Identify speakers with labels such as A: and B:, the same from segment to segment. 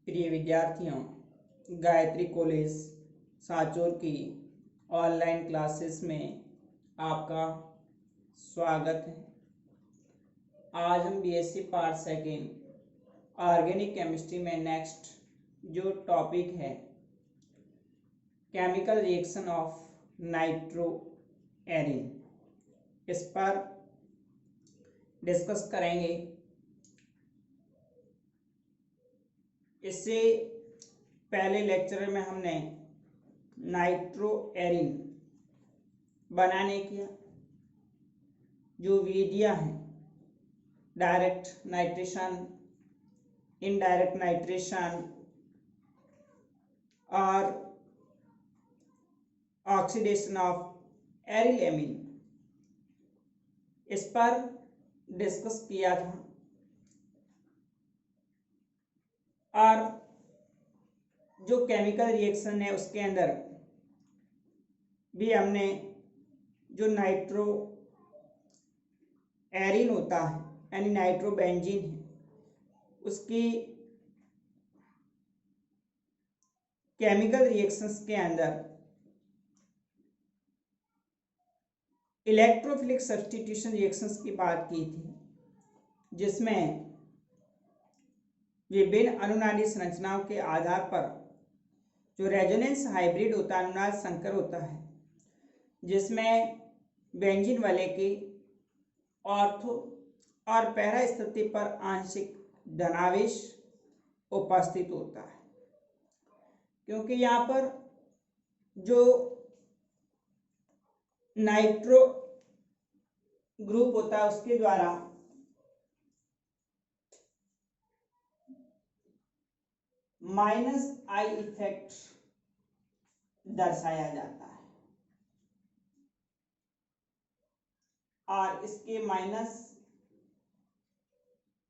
A: प्रिय विद्यार्थियों, गायत्री कॉलेज सांचौर की ऑनलाइन क्लासेस में आपका स्वागत है। आज हम BSc part second organic chemistry में नेक्स्ट जो टॉपिक है chemical reaction of nitroarene, इस पर डिस्कस करेंगे। इससे पहले लेक्चर में हमने नाइट्रो एरिन बनाने की जो विधियां हैं, डायरेक्ट नाइट्रेशन, इनडायरेक्ट नाइट्रेशन और ऑक्सीडेशन ऑफ एरिल एमीन, इस पर डिस्कस किया था। और जो केमिकल रिएक्शन है उसके अंदर भी हमने जो नाइट्रो एरिन होता है यानी नाइट्रोबेंजीन है, उसकी केमिकल रिएक्शंस के अंदर इलेक्ट्रोफिलिक सब्स्टिट्यूशन रिएक्शंस की बात की थी, जिसमें विभिन्न अनुनादी संरचनाओं के आधार पर जो रेजोनेंस हाइब्रिड होता है, अनुनाद संकर होता है, जिसमें बेंजीन वाले की ऑर्थो और पैरा स्थिति पर आंशिक धनावेश उपस्थित होता है, क्योंकि यहाँ पर जो नाइट्रो ग्रुप होता है उसके द्वारा माइनस आई इफेक्ट दर्शाया जाता है और इसके माइनस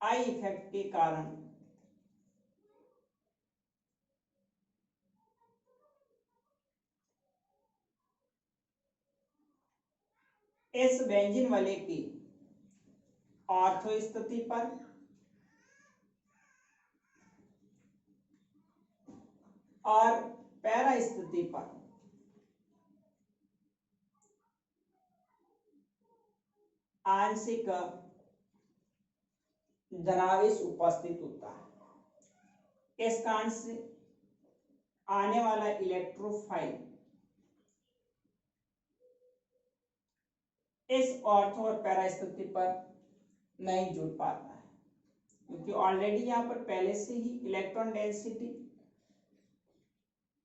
A: आई इफेक्ट के कारण इस बेंजीन वाले की ऑर्थो स्थिति पर और पैरा स्थिति पर आंशिक धनावेश उपस्थित होता है। इस कारण से आने वाला इलेक्ट्रोफाइल इस ऑर्थो और पैरा स्थिति पर नहीं जुड़ पाता है, क्योंकि ऑलरेडी यहाँ पर पहले से ही इलेक्ट्रॉन डेंसिटी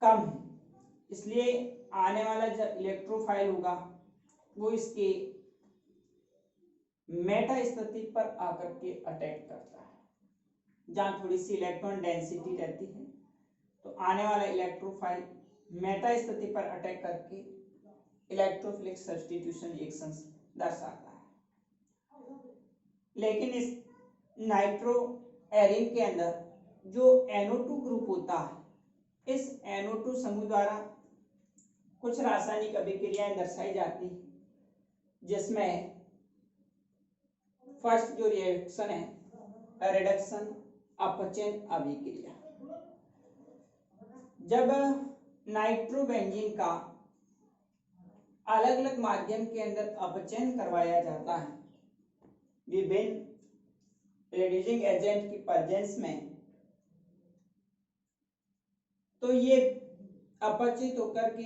A: कम है। इसलिए आने वाला जो इलेक्ट्रोफाइल होगा वो इसके मेटा स्थिति पर आकर के अटैक करता है। जहाँ थोड़ी सी इलेक्ट्रॉन डेंसिटी रहती है तो आने वाला इलेक्ट्रोफाइल मेटा स्थिति पर अटैक करके इलेक्ट्रोफिलिक सब्स्टिट्यूशन रिएक्शंस दर्शाता है। लेकिन इस नाइट्रो एरिन के अंदर जो NO2 ग्रुप होता है, इस NO2 समूह द्वारा कुछ रासायनिक अभिक्रियाएं दर्शाई जाती है, जिसमें फर्स्ट जो रिएक्शन है रिडक्शन अपचयन अभिक्रिया। जब नाइट्रोबेंजीन का अलग अलग माध्यम के अंदर अपचयन करवाया जाता है विभिन्न रिड्यूसिंग एजेंट की प्रेजेंस में, तो ये अपचित होकर के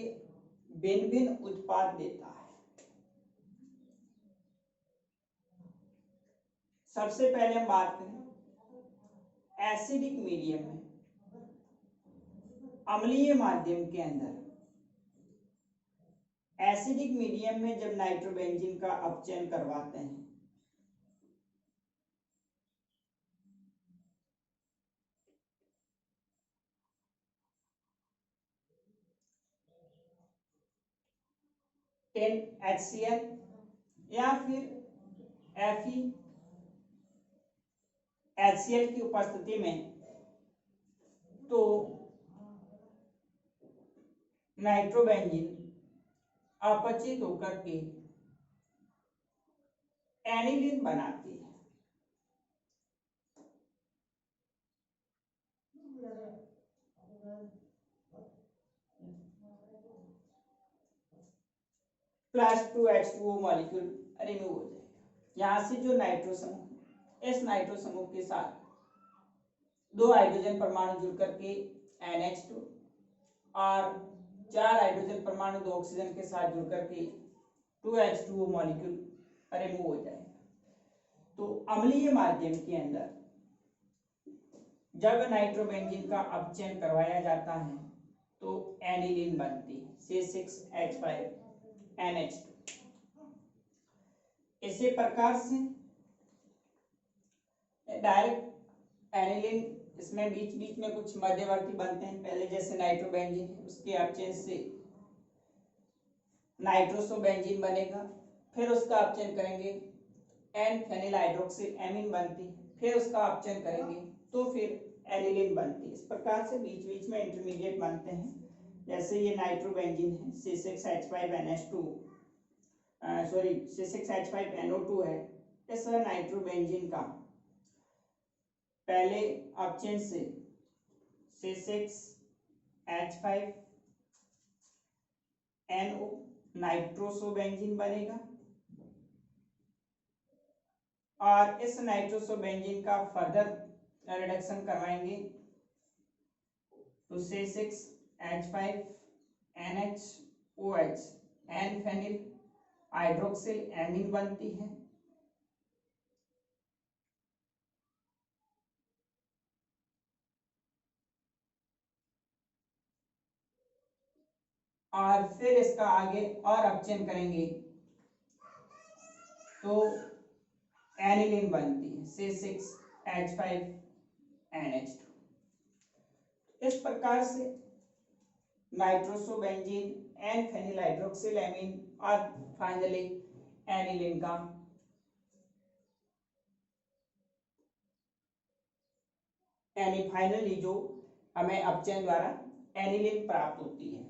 A: भिन्न भिन्न उत्पाद देता है। सबसे पहले हम बात करें एसिडिक मीडियम में, अम्लीय माध्यम के अंदर एसिडिक मीडियम में जब नाइट्रोबेंजीन का अपचयन करवाते हैं HCl या फिर FeHCl की उपस्थिति में, तो नाइट्रोबेंजीन अपचित होकर के एनिलीन बनाती है। +2H2O मॉलिक्यूल रिमूव हो जाएगा। यहाँ से जो नाइट्रो समूह, इस नाइट्रो समूह के साथ 2 हाइड्रोजन परमाणु जुड़ करके NH2 और 4 हाइड्रोजन परमाणु 2 ऑक्सीजन के साथ जुड़ करके 2H2O मॉलिक्यूल रिमूव हो जाएगा। तो अम्लीय माध्यम के अंदर जब नाइट्रोबेंजीन का अपचयन करवाया जाता है तो एनिलीन बनती है C6H5NH2। इसी प्रकार से डायरेक्ट एनिलीन, इसमें बीच बीच में कुछ मध्यवर्ती बनते हैं। पहले जैसे नाइट्रोबेंजीन है, उसके अपचयन से नाइट्रोसोबेंजीन बनेगा, फिर उसका अपचयन करेंगे एन फेनिल हाइड्रोक्सिल एमीन बनती है, फिर उसका अपचयन करेंगे तो फिर एनिलीन बनती है। इस प्रकार से बीच बीच में इंटरमीडिएट बनते हैं। जैसे ये नाइट्रोबेंजीन है C6H5NH2 सॉरी C6H5NO2 है। इस नाइट्रोबेंजीन का पहले अपचयन से C6H5NO नाइट्रोसोबेंजीन बनेगा और इस नाइट्रोसोबेंजीन का फर्दर रिडक्शन करवाएंगे तो C6H5NHOH N phenyl hydroxyl amine बनती है। और फिर इसका आगे और अपचयन करेंगे तो एनिलीन बनती है C6H5NH2। इस प्रकार से नाइट्रोसोबेंजीन एन फेनिल हाइड्रोक्सिल एमीन और फाइनली एनिलीन का फाइनली जो हमें अपचयन द्वारा एनिलीन प्राप्त होती है।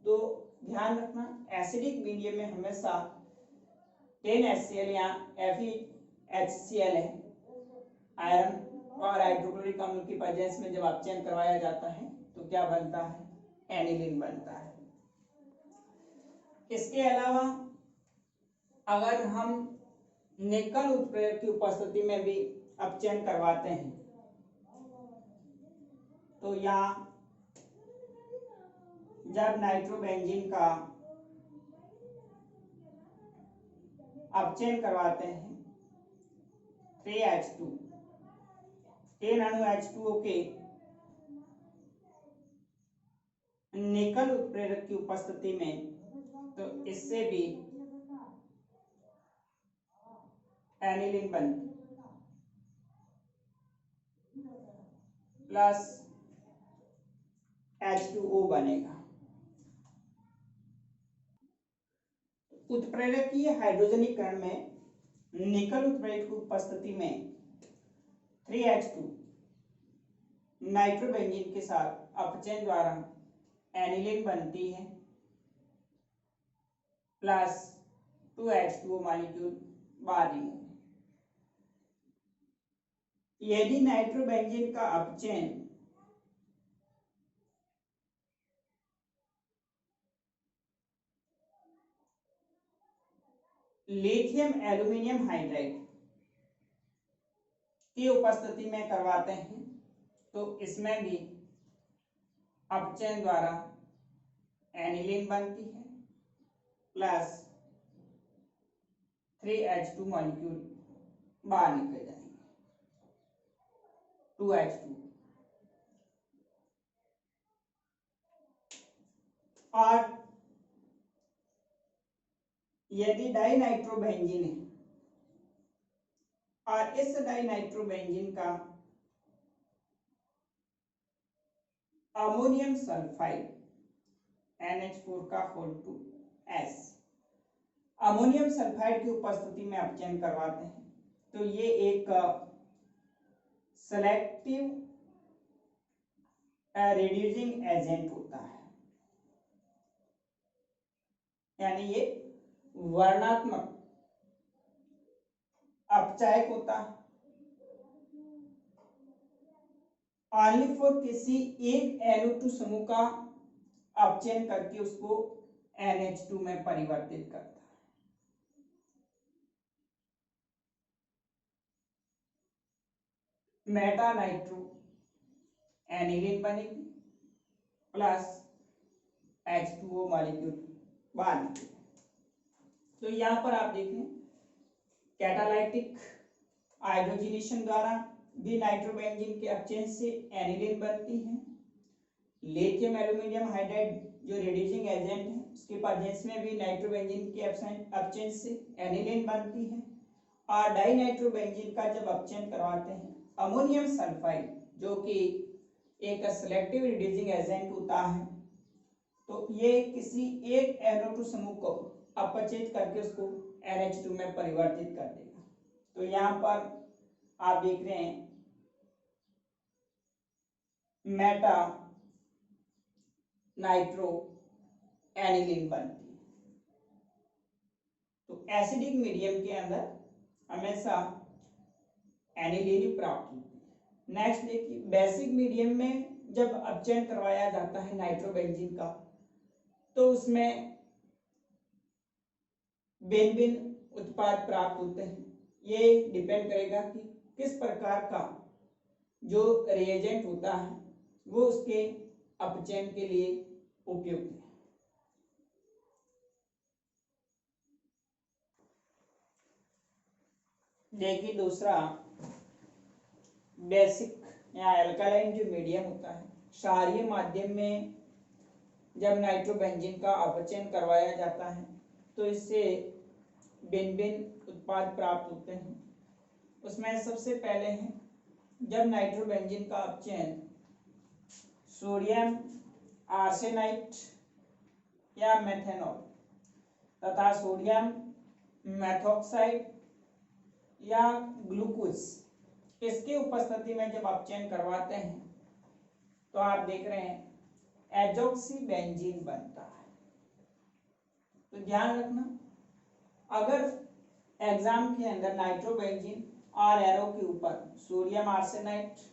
A: तो ध्यान रखना, एसिडिक मीडियम में हमेशा 10HCl या FeHCl है, आयरन और हाइड्रोक्लोरिक अम्ल की प्रेजेंस में जब अपचयन करवाया जाता है तो क्या बनता है, एनिलीन बनता है। इसके अलावा अगर हम निकल उत्प्रेरक की उपस्थिति में भी अपचयन करवाते हैं तो यहाँ जब नाइट्रोबेंजीन का अपचयन करवाते हैं 3H2 10 अणु H2O के निकल उत्प्रेरक की उपस्थिति में, तो इससे भी एनिलीन बनती प्लस H2O बनेगा। उत्प्रेरकीय हाइड्रोजनीकरण में निकल उत्प्रेरक की उपस्थिति में 3H2 नाइट्रोबेंजीन के साथ अपचयन द्वारा एनिलीन बनती है प्लस 2H2O मॉलिक्यूल बाहर निकलेगा। यदि नाइट्रोबेंजीन का अपचयन लिथियम एल्यूमिनियम हाइड्राइड की उपस्थिति में करवाते हैं तो इसमें भी अपचयन द्वारा एनिलीन बनती है प्लस 3H2 मॉलिक्यूल बाहर निकल जाएंगे 2H2। और यदि डाइनाइट्रोबेंजीन है और इस डाइनाइट्रोबेंजीन का ammonium sulphide NH4 ammonium sulphide की उपस्थिति में अपचयन करवाते हैं तो ये एक सेलेक्टिव रिड्यूसिंग एजेंट होता है, यानी ये वर्णात्मक अपचायक होता है। ओनली फॉर किसी एक NO2 समूह का अपचयन करके उसको NH2 में परिवर्तित करता है। मेटा नाइट्रो एनिलीन बनेगी प्लस H2O मॉलिक्यूल बाहर निकलेगा। तो यहाँ पर आप देखें कैटालाइटिक हाइड्रोजनेशन द्वारा भी नाइट्रोबेंजीन के अपचयन से एनिलीन बनती है। लिथियम एल्यूमिनियम हाइड्राइड जो रिड्यूसिंग एजेंट है उसके प्रेजेंस में भी नाइट्रोबेंजीन के अपचयन से एनिलीन बनती है। और डाइनाइट्रोबेंजीन का जब अपचयन करवाते हैं अमोनियम सल्फाइड जो कि एक सेलेक्टिव रिड्यूसिंग एजेंट होता है, तो ये किसी एक NO2 समूह को अपचयित करके उसको NH2 में परिवर्तित कर देगा। तो यहाँ पर आप देख रहे हैं मेटा नाइट्रो एनिलीन बनती है। तो एसिडिक मीडियम के अंदर हमेशा एनिलीन ही प्राप्त होती है। नेक्स्ट देखिए बेसिक मीडियम में जब अपचयन करवाया जाता है नाइट्रोबेंजीन का तो उसमें भिन्न भिन्न उत्पाद प्राप्त होते हैं। ये डिपेंड करेगा कि किस प्रकार का जो रिएजेंट होता है वो उसके अपचयन के लिए उपयुक्त है। देखिए दूसरा बेसिक या अल्कालाइन जो मीडियम होता है, क्षारीय माध्यम में जब नाइट्रोबेंजीन का अपचयन करवाया जाता है तो इससे भिन्न भिन्न उत्पाद प्राप्त होते हैं। उसमें सबसे पहले है जब नाइट्रोबेंजीन का अपचयन सोडियम आर्सेनाइट या मेथेनॉल तथा सोडियम मेथॉक्साइड या ग्लूकोज इसकी उपस्थिति में जब अपचयन करवाते हैं तो आप देख रहे हैं एजॉक्सीबेंजीन बनता है। तो ध्यान रखना अगर एग्जाम के अंदर नाइट्रोबेंजीन और एरो के ऊपर सोडियम आर्सेनाइट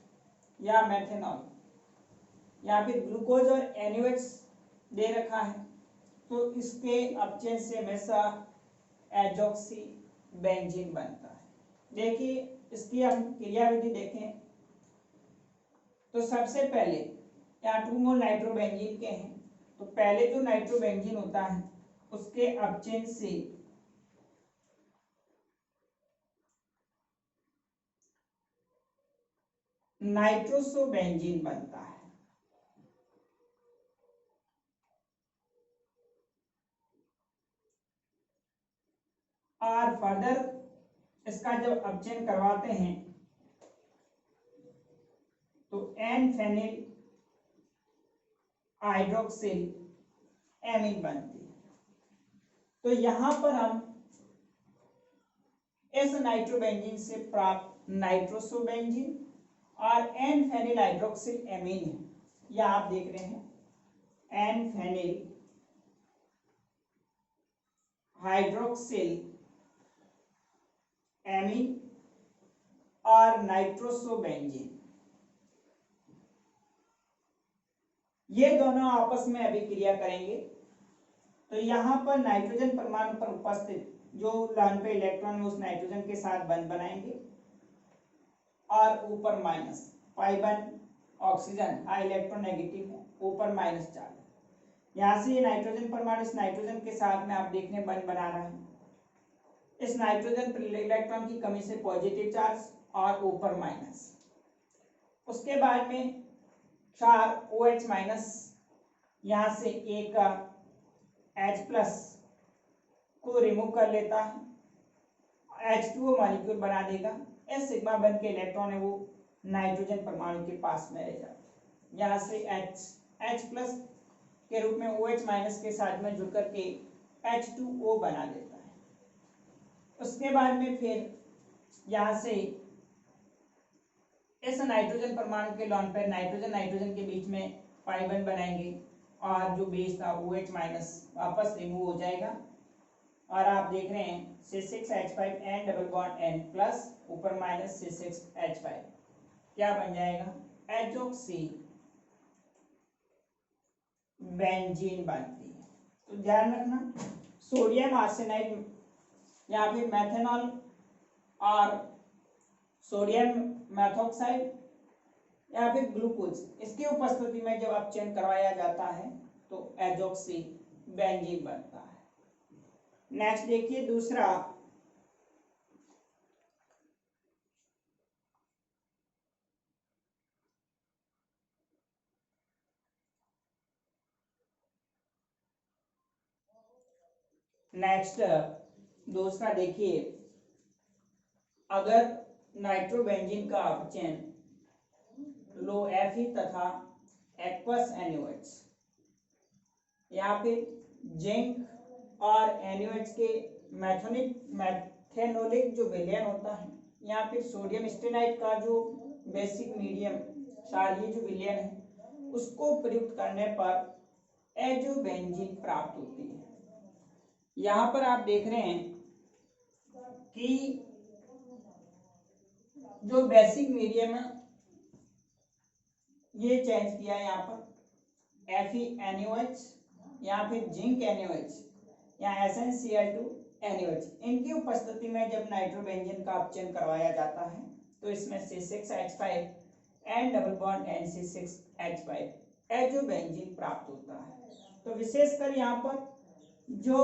A: या मेथेनॉल या फिर ग्लूकोज और NaOH दे रखा है तो इसके अपचयन से हमेशा एजॉक्सीबेंजीन बनता है। देखिए इसकी हम क्रियाविधि देखें तो सबसे पहले यहाँ 2 मोल नाइट्रोबेंजीन के हैं तो पहले जो नाइट्रोबेंजीन होता है उसके अपचयन से नाइट्रोसोबेंजीन बनता है। और फर्दर इसका जब अपचयन करवाते हैं तो एन फेनिल हाइड्रोक्सिल एमीन बनती है। तो यहां पर हम इस नाइट्रोबेंजीन से प्राप्त नाइट्रोसोबेंजीन और एन फेनिल हाइड्रोक्सिल एमीन है। यह आप देख रहे हैं एन फेनिल हाइड्रोक्सिल एमीन और नाइट्रोसोबेंजीन ये दोनों आपस में अभिक्रिया करेंगे। तो यहाँ पर नाइट्रोजन परमाणु पर उपस्थित जो लाइन पे इलेक्ट्रॉन उस नाइट्रोजन के साथ बंध बनाएंगे और ऊपर माइनस पाई1 ऑक्सीजन इलेक्ट्रोनेगेटिव है, ऊपर माइनस चार्ज। यहाँ से ये नाइट्रोजन परमाणु इस नाइट्रोजन के साथ में आप देखने बंध बना रहा है। इस नाइट्रोजन पर इलेक्ट्रॉन की कमी से पॉजिटिव चार्ज और ऊपर माइनस। उसके बाद में 4 OH माइनस यहाँ से एक H प्लस को रिमूव कर लेता है, H2O मॉलिक्यूल बना देगा। इस सिग्मा बन के इलेक्ट्रॉन है वो नाइट्रोजन परमाणु के पास में रह जाता है। यहाँ से H प्लस के रूप में OH माइनस के साथ में जुड़ करके H2O बना देता है। उसके बाद में फिर यहाँ से इस नाइट्रोजन परमाणु के लॉन पेयर नाइट्रोजन के बीच में पाई1 बनाएंगे और जो बेस था OH माइनस वापस रिमूव हो जाएगा और आप देख रहे हैं C6H5 N double bond N plus ऊपर माइनस C6H5 क्या बन जाएगा एजॉक्सी बेंजीन बनती है। तो ध्यान रखना सोडियम आर्सेनाइड या फिर मेथनॉल और सोडियम मेथॉक्साइड या फिर ग्लूकोज, इसकी उपस्थिति में जब अपचयन करवाया जाता है तो एजॉक्सी बेंजीन बनता है। नेक्स्ट देखिए दूसरा, नेक्स्ट दूसरा देखिए, अगर नाइट्रोबेंजीन का अपचयन लो Fe तथा एक्वस NaOH या फिर जिंक और NaOH के मैथेनोलिक जो विलयन होता है या फिर सोडियम स्टेनाइट का जो बेसिक मीडियम क्षारीय जो विलयन है उसको प्रयुक्त करने पर एजोबेंजीन प्राप्त होती है। यहाँ पर आप देख रहे हैं कि जो बेसिक मीडियम है ये चेंज किया है यहाँ पर FeNaOH या फिर जिंक NaOH या SnCl2 NaOH, इनकी उपस्थिति में जब नाइट्रोबेंजीन का अपचयन करवाया जाता है तो इसमें C6H5 and double bond NC6H5 azobenzene प्राप्त होता है। तो विशेषकर यहाँ पर जो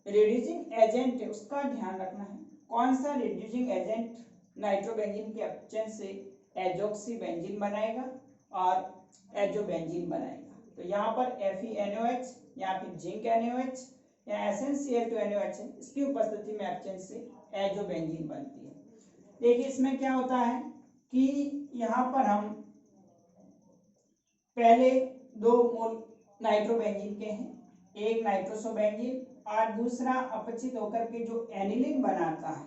A: रिड्यूसिंग एजेंट है उसका ध्यान रखना है, कौन सा रिड्यूसिंग एजेंट नाइट्रोबेंजीन के अपचयन से एजॉक्सी बेंजीन बनाएगा और एजोबेंजीन बनाएगा। तो यहाँ पर FeNaOH या फिर जिंक NaOH या SnCl2 NaOH है, इसकी उपस्थिति में अपचयन से एजोबेंजीन बनती है। देखिए इसमें क्या होता है कि यहाँ पर हम पहले दो मोल नाइट्रोबेंजीन के हैं, एक नाइट्रोसोबेंजीन और दूसरा अपचित होकर के जो एनिलीन बनाता है,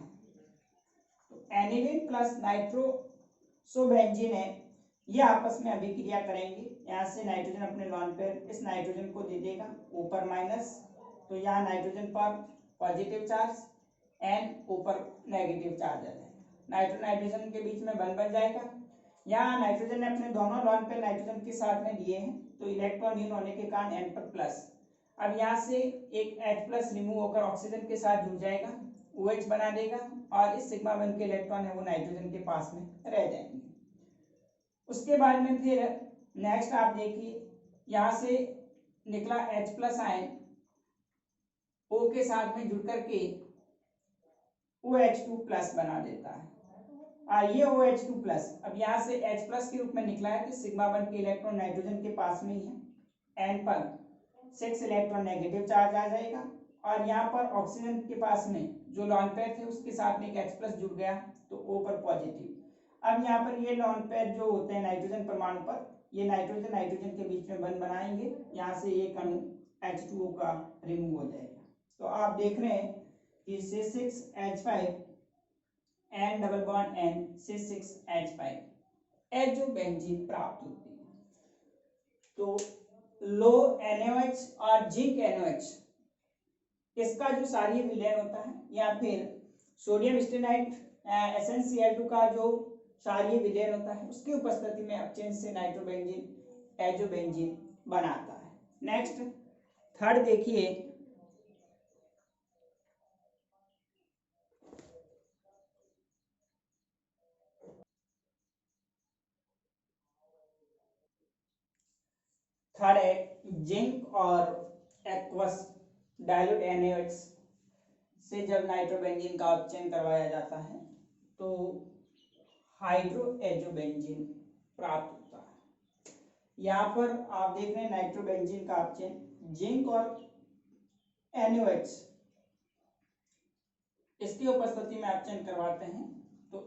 A: तो एनिलीन प्लस नाइट्रोसोबेंजीन है, ये आपस में अभिक्रिया करेंगे। यहाँ से नाइट्रोजन अपने लॉन पेयर इस नाइट्रोजन को दे देगा ऊपर माइनस, तो यहाँ नाइट्रोजन पर पॉजिटिव चार्ज एन ऊपर नेगेटिव चार्ज आ जाएगा, नाइट्रोजन के बीच में बल बन जाएगा। यहाँ नाइट्रोजन ने अपने दोनों लॉन पेयर नाइट्रोजन के साथ में दिए हैं तो इलेक्ट्रॉन हीन होने के कारण n पर प्लस, अब यहाँ से एक H प्लस रिमूव होकर ऑक्सीजन के साथ जुड़ जाएगा, OH बना देगा और इस सिग्मा वन के इलेक्ट्रॉन है वो नाइट्रोजन के पास में रह जाएंगे। उसके बाद में फिर नेक्स्ट आप देखिए, यहाँ से निकला H प्लस आयन O के साथ में जुड़ करके OH2 प्लस बना देता है। ये OH2 प्लस अब यहाँ से H प्लस के रूप में निकला है तो सिग्मा वन के इलेक्ट्रॉन नाइट्रोजन के पास में ही है, N पर 6 इलेक्ट्रॉन नेगेटिव चार्ज आ जाएगा और यहाँ पर ऑक्सीजन के पास में जो लॉन पेयर थे उसके साथ में एक H प्लस जुड़ गया तो O पर पॉजिटिव। अब यहाँ पर ये लॉन पेयर जो होते हैं नाइट्रोजन परमाणु पर, ये नाइट्रोजन नाइट्रोजन के बीच में बंध बनाएंगे, यहाँ से एक अणु H2O का रिमूव हो जाएगा। तो आप देख रहे हैं कि C6H5 N double bond N C6H5 azobenzene प्राप्त होती है। तो लो NaOH और जिंक NaOH इसका जो क्षारीय विलयन होता है या फिर सोडियम स्टेनाइट SnCl2 का जो क्षारीय विलयन होता है उसकी उपस्थिति में अपचयन से नाइट्रोबेंजीन एजोबेंजीन बनाता है। नेक्स्ट थर्ड देखिए, थर्ड है जिंक और एक्वस डाइल्यूट NaOH से जब नाइट्रोबेंजीन का अपचयन करवाया जाता है तो हाइड्रोएजोबेंजीन प्राप्त होता है। यहाँ पर आप देख रहे हैं नाइट्रोबेंजीन का अपचयन जिंक और NaOH इसकी उपस्थिति में अपचयन करवाते हैं तो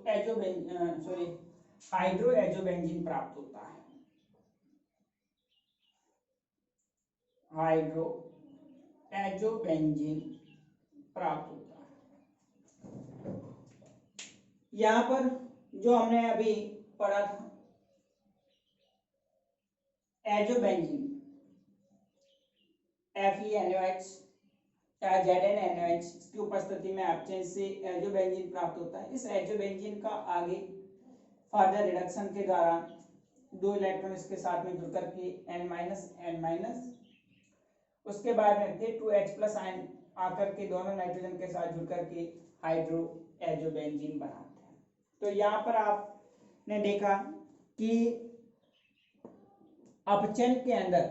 A: हाइड्रोएजोबेंजीन प्राप्त होता है। हाइड्रो एजोबेंजीन प्राप्त होता है। यहाँ पर जो हमने अभी पढ़ा था एजोबेंजीन FeNaOH या ZnNaOH की उपस्थिति में अपचयन से एजोबेंजीन प्राप्त होता है। इस एजोबेंजीन का आगे फर्दर रिडक्शन के दौरान 2 इलेक्ट्रॉन इसके साथ में जुड़ करके N- उसके बाद में फिर 2H+ आयन आकर के दोनों नाइट्रोजन के साथ जुड़ करके हाइड्रो एजोबेंजीन बनाते हैं। तो यहाँ पर आपने देखा कि अपचन के अंदर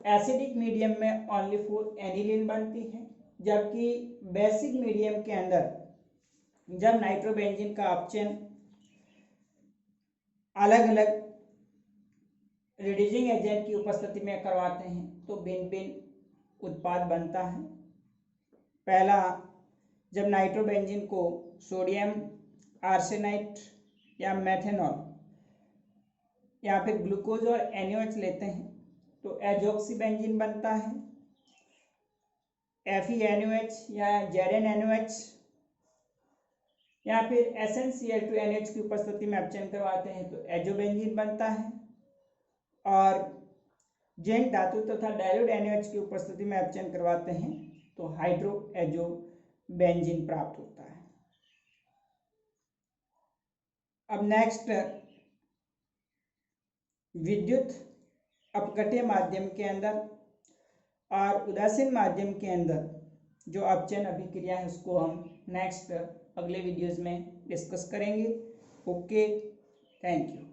A: एसिडिक मीडियम में ओनली 4 एनिलीन बनती है, जबकि बेसिक मीडियम के अंदर जब नाइट्रोबेंजीन का अपचन अलग अलग रिड्यूसिंग एजेंट की उपस्थिति में करवाते हैं तो भिन्न भिन्न उत्पाद बनता है। पहला, जब नाइट्रोबेंजीन को सोडियम आर्सेनाइट या मेथेनॉल या फिर ग्लूकोज और NaOH लेते हैं तो एजोक्सीबेंजीन बनता है। FeNaOH या ZnNaOH या फिर SnCl2NH की उपस्थिति में अपचयन करवाते हैं तो एजोबेंजीन बनता है। और जिंक धातु तथा डाइल्यूट NaOH की उपस्थिति में अपचयन करवाते हैं तो हाइड्रो एजोबेंजीन प्राप्त होता है। अब नेक्स्ट, विद्युत अपघट्य माध्यम के अंदर और उदासीन माध्यम के अंदर जो अपचयन अभिक्रिया है उसको हम नेक्स्ट अगले वीडियोस में डिस्कस करेंगे। Okay, thank you.